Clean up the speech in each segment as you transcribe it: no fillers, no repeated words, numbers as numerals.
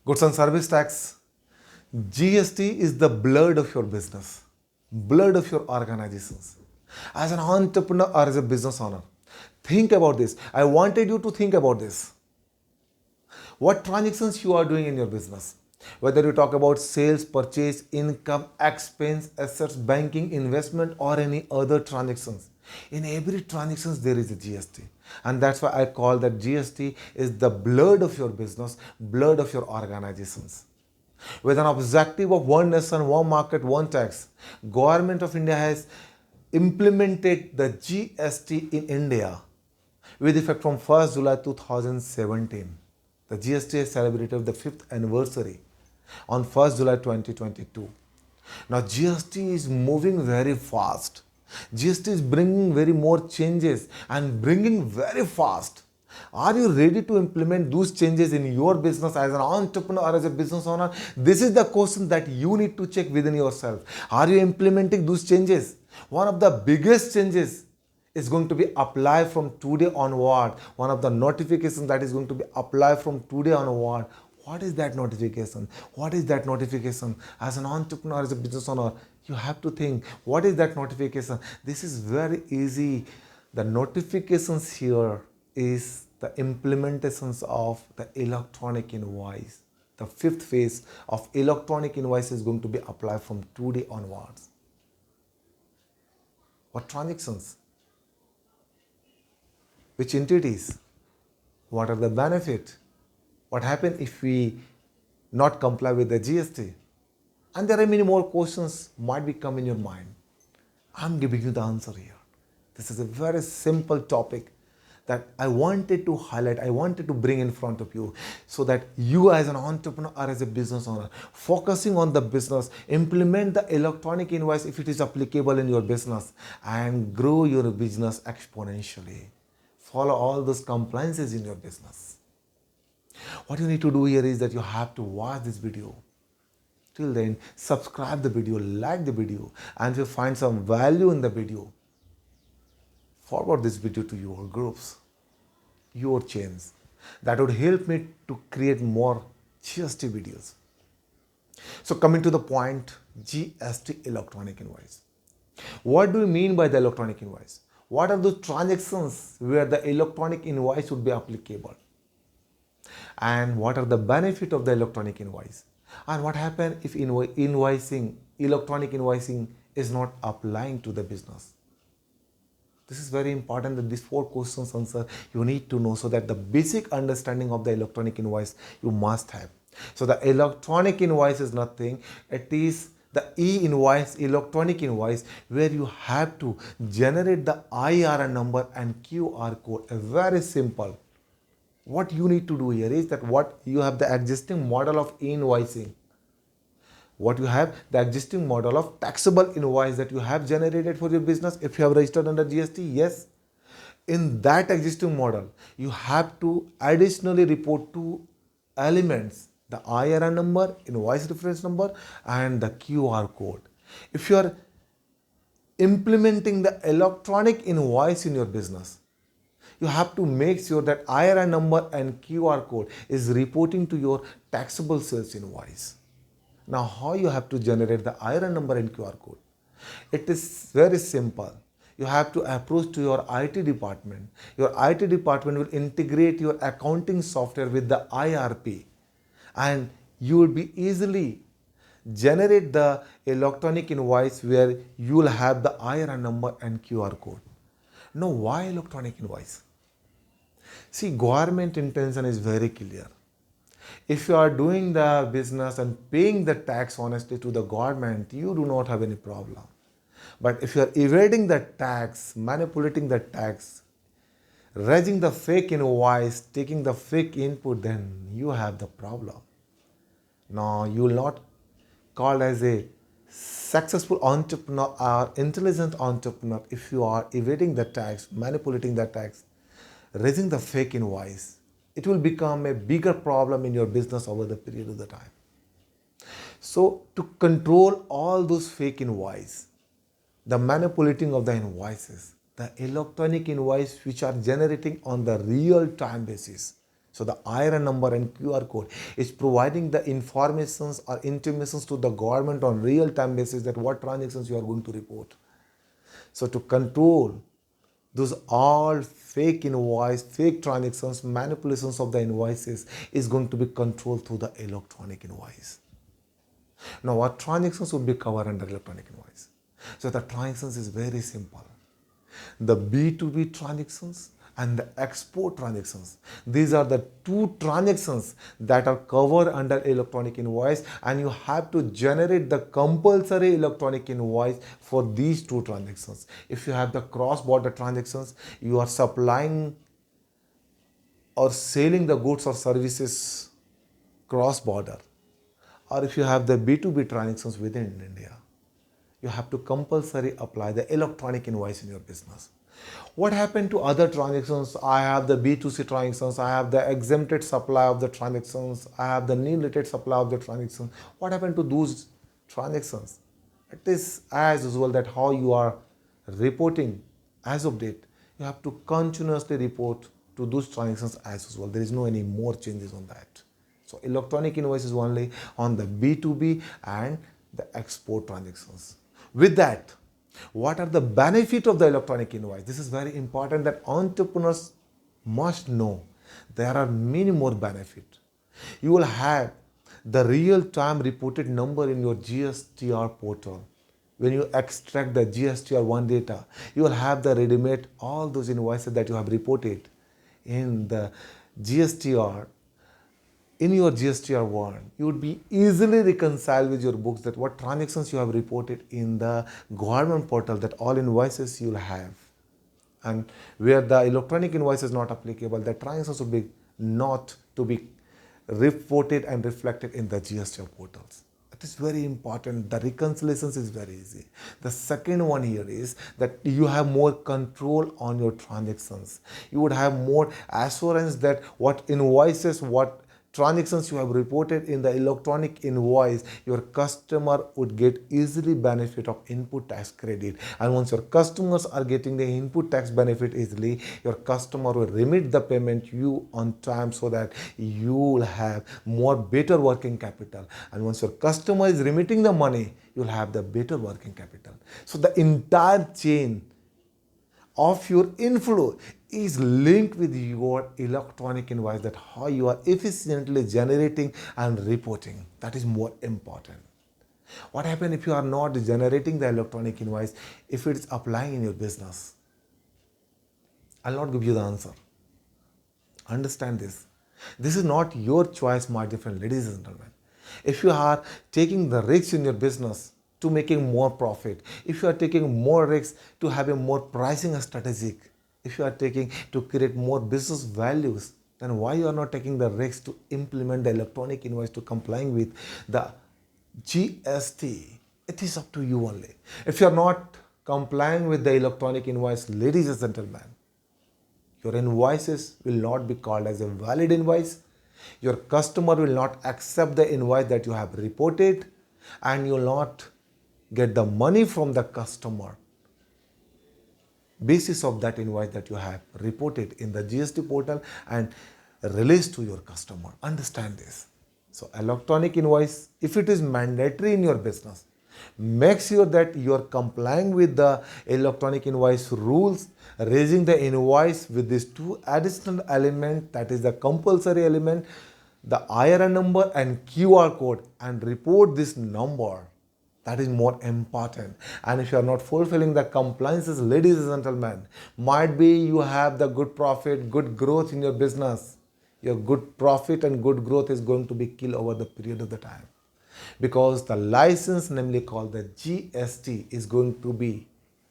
Goods and service tax. GST is the blood of your business, blood of your organizations. As an entrepreneur or as a business owner, think about this. I wanted you to think about this. What transactions you are doing in your business? Whether you talk about sales, purchase, income, expense, assets, banking, investment, or any other transactions. In every transactions there is a GST. And that's why I call that GST is the blood of your business, blood of your organizations. With an objective of one nation, one market, one tax, Government of India has implemented the GST in India with effect from 1st July 2017. The GST has celebrated the 5th anniversary on 1st July 2022. Now GST is moving very fast. GST is bringing very more changes and bringing very fast. Are you ready to implement those changes in your business as an entrepreneur or as a business owner? This is the question that you need to check within yourself. Are you implementing those changes? One of the biggest changes is going to be applied from today onward. One of the notifications that is going to be applied from today onward. What is that notification? What is that notification? As an entrepreneur, as a business owner, you have to think, what is that notification? This is very easy. The notifications here is the implementations of the electronic invoice. The 5th phase of electronic invoice is going to be applied from today onwards. What transactions? Which entities? What are the benefits? What happens if we not comply with the GST? And there are many more questions might be come in your mind. I'm giving you the answer here. This is a very simple topic that I wanted to highlight, I wanted to bring in front of you so that you as an entrepreneur or as a business owner, focusing on the business, implement the electronic invoice if it is applicable in your business and grow your business exponentially. Follow all those compliances in your business. What you need to do here is that you have to watch this video. Till then, subscribe the video, like the video, and if you find some value in the video, forward this video to your groups, your chains. That would help me to create more GST videos. So coming to the point, GST electronic invoice. What do you mean by the electronic invoice? What are those transactions where the electronic invoice would be applicable? And what are the benefits of the electronic invoice? And what happens if electronic invoicing is not applying to the business? This is very important that these 4 questions answer you need to know so that the basic understanding of the electronic invoice you must have. So the electronic invoice is nothing. It is the e-invoice, electronic invoice, where you have to generate the IRN number and QR code. Very simple. What you need to do here is that what you have the existing model of e-invoicing. What you have, the existing model of taxable invoice that you have generated for your business. If you have registered under GST, yes. In that existing model, you have to additionally report 2 elements, the IRN number, invoice reference number, and the QR code. If you are implementing the electronic invoice in your business, you have to make sure that IRN number and QR code is reporting to your taxable sales invoice. Now, how you have to generate the IRN number and QR code? It is very simple. You have to approach to your IT department. Your IT department will integrate your accounting software with the IRP, and you will be easily generate the electronic invoice where you will have the IRN number and QR code. Now, why electronic invoice? See, government intention is very clear. If you are doing the business and paying the tax honestly to the government, you do not have any problem. But if you are evading the tax, manipulating the tax, raising the fake invoice, taking the fake input, then you have the problem. Now, you will not called as a successful entrepreneur or intelligent entrepreneur if you are evading the tax, manipulating the tax, raising the fake invoice. It will become a bigger problem in your business over the period of the time. So to control all those fake invoice, the manipulating of the invoices, the electronic invoice which are generating on the real time basis. So the IRN number and QR code is providing the informations or intimations to the government on real-time basis that what transactions you are going to report. So to control those all fake invoice, fake transactions, manipulations of the invoices is going to be controlled through the electronic invoice. Now what transactions would be covered under electronic invoice? So the transactions is very simple. The B2B transactions and the export transactions. These are the two transactions that are covered under electronic invoice, and you have to generate the compulsory electronic invoice for these two transactions. If you have the cross-border transactions, you are supplying or selling the goods or services cross-border, or if you have the B2B transactions within India, you have to compulsory apply the electronic invoice in your business. What happened to other transactions? I have the B2C transactions, I have the exempted supply of the transactions, I have the nil-rated supply of the transactions. What happened to those transactions? It is as usual that how you are reporting as of date. You have to continuously report to those transactions as usual. There is no any more changes on that. So electronic invoice is only on the B2B and the export transactions. With that, what are the benefits of the electronic invoice? This is very important that entrepreneurs must know. There are many more benefits. You will have the real-time reported number in your GSTR portal. When you extract the GSTR1 data, you will have the ready-made all those invoices that you have reported in the GSTR. In your GSTR1, you would be easily reconciled with your books that what transactions you have reported in the government portal, that all invoices you will have. And where the electronic invoice is not applicable, the transactions would be not to be reported and reflected in the GSTR portals. It is very important. The reconciliations is very easy. The second one here is that you have more control on your transactions. You would have more assurance that what invoices, what transactions you have reported in the electronic invoice, your customer would get easily benefit of input tax credit. And once your customers are getting the input tax benefit easily, your customer will remit the payment you on time so that you will have more better working capital. And once your customer is remitting the money, you'll have the better working capital. So the entire chain of your inflow is linked with your electronic invoice, that how you are efficiently generating and reporting. That is more important. What happens if you are not generating the electronic invoice, if it is applying in your business? I'll not give you the answer. Understand this. This is not your choice, my dear friend, ladies and gentlemen. If you are taking the risks in your business to making more profit, if you are taking more risks to have a more pricing strategic, if you are taking to create more business values, then why you are not taking the risks to implement the electronic invoice to complying with the GST? It is up to you only. If you are not complying with the electronic invoice, ladies and gentlemen, your invoices will not be called as a valid invoice. Your customer will not accept the invoice that you have reported, and you will not get the money from the customer basis of that invoice that you have reported in the GST portal and released to your customer. Understand this. So electronic invoice, if it is mandatory in your business, make sure that you are complying with the electronic invoice rules, raising the invoice with these two additional elements, that is the compulsory element, the IRN number and QR code, and report this number. That is more important. And if you are not fulfilling the compliances, ladies and gentlemen, might be you have the good profit, good growth in your business. Your good profit and good growth is going to be killed over the period of the time. Because the license, namely called the GST, is going to be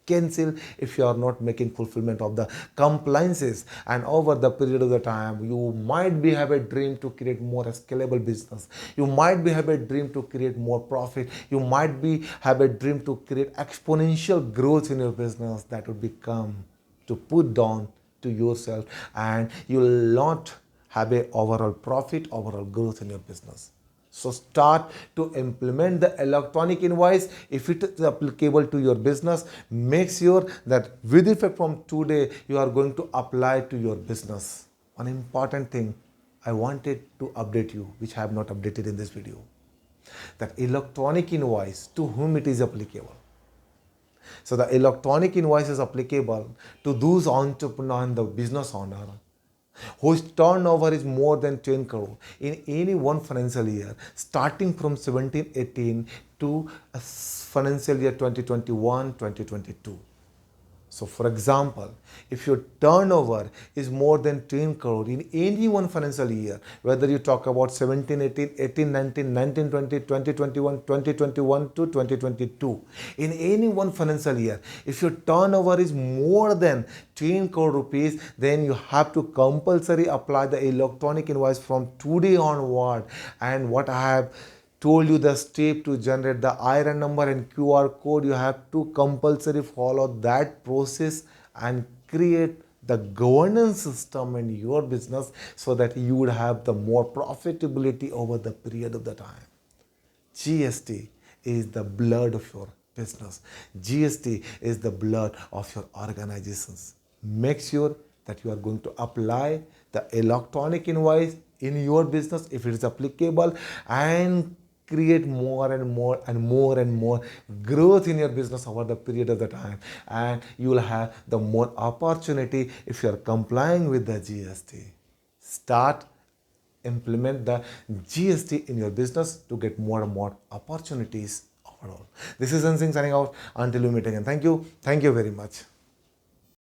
cancelled if you are not making fulfillment of the compliances. And over the period of the time, you might be have a dream to create more scalable business. You might be have a dream to create more profit. You might be have a dream to create exponential growth in your business that would become to put down to yourself, and you will not have a overall profit, overall growth in your business. So start to implement the electronic invoice. If it is applicable to your business, make sure that with effect from today, you are going to apply to your business. One important thing, I wanted to update you, which I have not updated in this video, that electronic invoice, to whom it is applicable. So the electronic invoice is applicable to those entrepreneur and the business owner whose turnover is more than 10 crore in any one financial year, starting from 17-18 to financial year 2021-2022. So for example, if your turnover is more than 10 crore in any one financial year, whether you talk about 17, 18, 18, 19, 19, 20, 2021, 2021 to 2022, in any one financial year, if your turnover is more than 10 crore rupees, then you have to compulsory apply the electronic invoice from today onward. And what I have told you, the step to generate the IRN number and QR code, you have to compulsory follow that process and create the governance system in your business so that you would have the more profitability over the period of the time. GST is the blood of your business. GST is the blood of your organizations. Make sure that you are going to apply the electronic invoice in your business if it is applicable, and create more and more and more and more growth in your business over the period of the time, and you will have the more opportunity if you are complying with the GST. Start implement the GST in your business to get more and more opportunities overall. This is Singh signing out. Until we meet again. Thank you. Thank you very much.